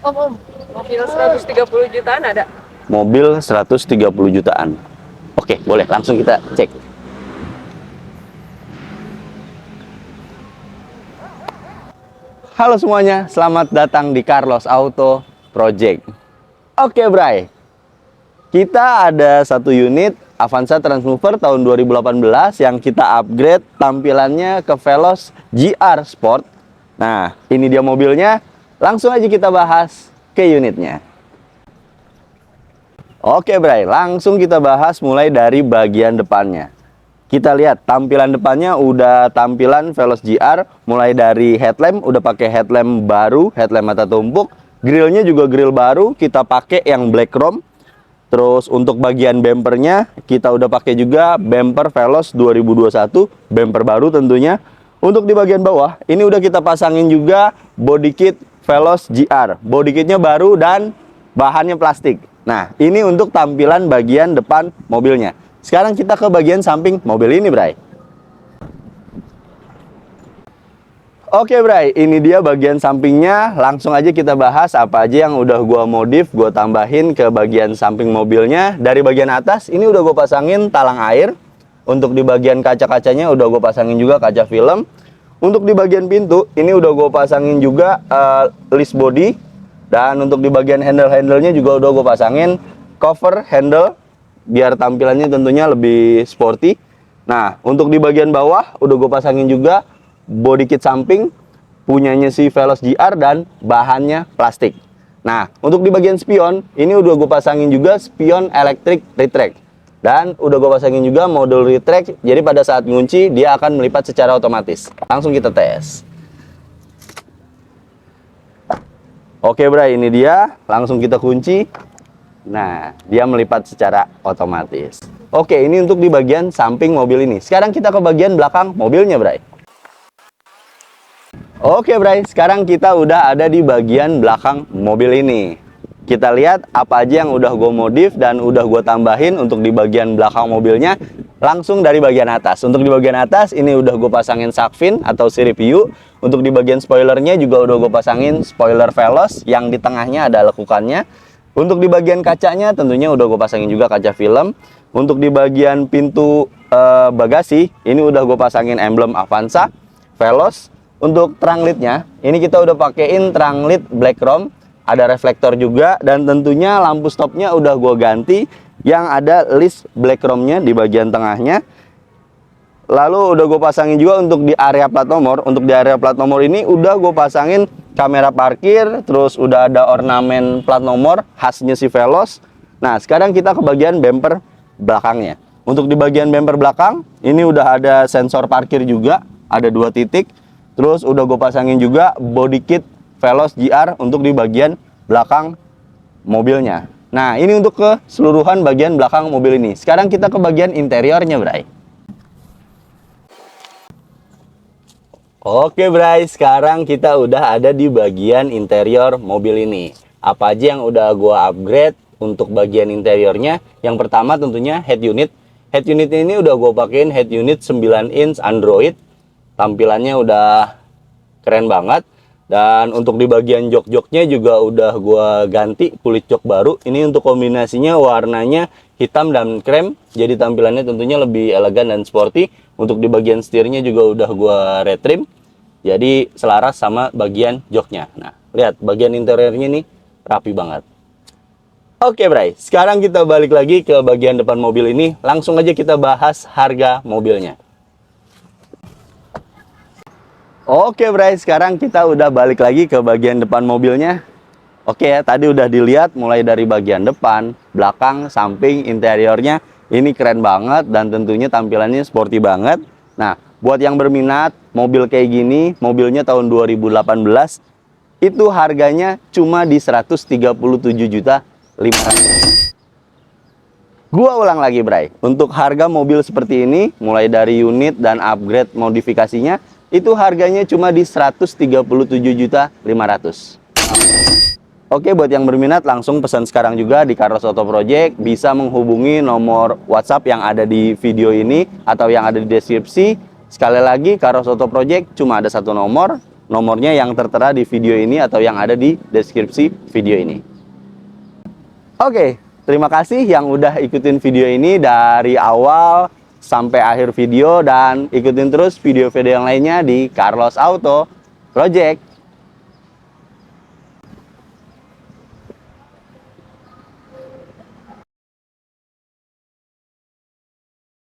Om, mobil 130 jutaan ada? Mobil 130 jutaan. Oke, boleh langsung kita cek. Halo semuanya, selamat datang di Carlos Auto Project. Oke, Bray. Kita ada satu unit Avanza Transmover tahun 2018 yang kita upgrade tampilannya ke Veloz GR Sport. Nah, ini dia mobilnya. Langsung aja kita bahas ke unitnya. Oke, Bray, langsung kita bahas mulai dari bagian depannya. Kita lihat tampilan depannya udah tampilan Veloz GR, mulai dari headlamp udah pakai headlamp baru, headlamp mata tumpuk, grillnya juga grill baru, kita pakai yang black chrome. Terus untuk bagian bumpernya kita udah pakai juga bumper Veloz 2021, bumper baru tentunya. Untuk di bagian bawah ini udah kita pasangin juga body kit Veloz GR, body kitnya baru dan bahannya plastik. Nah, ini untuk tampilan bagian depan mobilnya. Sekarang kita ke bagian samping mobil ini, Bray. Oke, Bray, ini dia bagian sampingnya. Langsung aja kita bahas apa aja yang udah gua modif, gua tambahin ke bagian samping mobilnya. Dari bagian atas, ini udah gua pasangin talang air. Untuk di bagian kaca-kacanya udah gua pasangin juga kaca film. Untuk di bagian pintu, ini udah gua pasangin juga list body. Dan untuk di bagian handle-handlenya juga udah gua pasangin cover handle, biar tampilannya tentunya lebih sporty. Nah, untuk di bagian bawah udah gue pasangin juga body kit samping punyanya si Veloz GR dan bahannya plastik. Nah, untuk di bagian spion ini udah gue pasangin juga spion electric retract dan udah gue pasangin juga modul retract, jadi pada saat ngunci dia akan melipat secara otomatis. Langsung kita tes. Oke, Bray, ini dia, langsung kita kunci. Nah, dia melipat secara otomatis. Oke, ini untuk di bagian samping mobil ini. Sekarang kita ke bagian belakang mobilnya, Bray. Oke, Bray, sekarang kita udah ada di bagian belakang mobil ini. Kita lihat apa aja yang udah gue modif dan udah gue tambahin untuk di bagian belakang mobilnya. Langsung dari bagian atas. Untuk di bagian atas, ini udah gue pasangin shark fin atau sirip hiu. Untuk di bagian spoilernya juga udah gue pasangin spoiler Veloz yang di tengahnya ada lekukannya. Untuk di bagian kacanya tentunya udah gue pasangin juga kaca film. Untuk di bagian pintu bagasi ini udah gue pasangin emblem Avanza Veloz. Untuk terang lidnya ini kita udah pakein terang lid black chrome, ada reflektor juga, dan tentunya lampu stopnya udah gue ganti yang ada list black chrome-nya di bagian tengahnya. Lalu udah gue pasangin juga untuk di area plat nomor. Untuk di area plat nomor ini udah gue pasangin kamera parkir, terus udah ada ornamen plat nomor khasnya si Veloz. Nah, sekarang kita ke bagian bumper belakangnya. Untuk di bagian bumper belakang, ini udah ada sensor parkir juga, ada 2 titik. Terus udah gue pasangin juga body kit Veloz GR untuk di bagian belakang mobilnya. Nah, ini untuk keseluruhan bagian belakang mobil ini. Sekarang kita ke bagian interiornya, Bray. Oke, Bray, sekarang kita udah ada di bagian interior mobil ini. Apa aja yang udah gua upgrade untuk bagian interiornya? Yang pertama tentunya head unit. Head unit ini udah gua pakein head unit 9 inch Android. Tampilannya udah keren banget. Dan untuk di bagian jok-joknya juga udah gua ganti kulit jok baru. Ini untuk kombinasinya warnanya hitam dan krem, jadi tampilannya tentunya lebih elegan dan sporty. Untuk di bagian setirnya juga udah gua retrim, jadi selaras sama bagian joknya. Nah, lihat bagian interiornya nih rapi banget. Oke, Bray, sekarang kita balik lagi ke bagian depan mobil ini. Langsung aja kita bahas harga mobilnya. Oke, Bray, sekarang kita udah balik lagi ke bagian depan mobilnya. Oke ya, tadi udah dilihat mulai dari bagian depan, belakang, samping, interiornya. Ini keren banget dan tentunya tampilannya sporty banget. Nah, buat yang berminat mobil kayak gini, mobilnya tahun 2018, itu harganya cuma di 137.500.000. Gua ulang lagi, Bray. Untuk harga mobil seperti ini, mulai dari unit dan upgrade modifikasinya, itu harganya cuma di 137.500.000. Oke, buat yang berminat langsung pesan sekarang juga di Carlos Auto Project. Bisa menghubungi nomor WhatsApp yang ada di video ini atau yang ada di deskripsi. Sekali lagi, Carlos Auto Project cuma ada satu nomor, nomornya yang tertera di video ini atau yang ada di deskripsi video ini. Oke, terima kasih yang udah ikutin video ini dari awal sampai akhir video, dan ikutin terus video-video yang lainnya di Carlos Auto Project.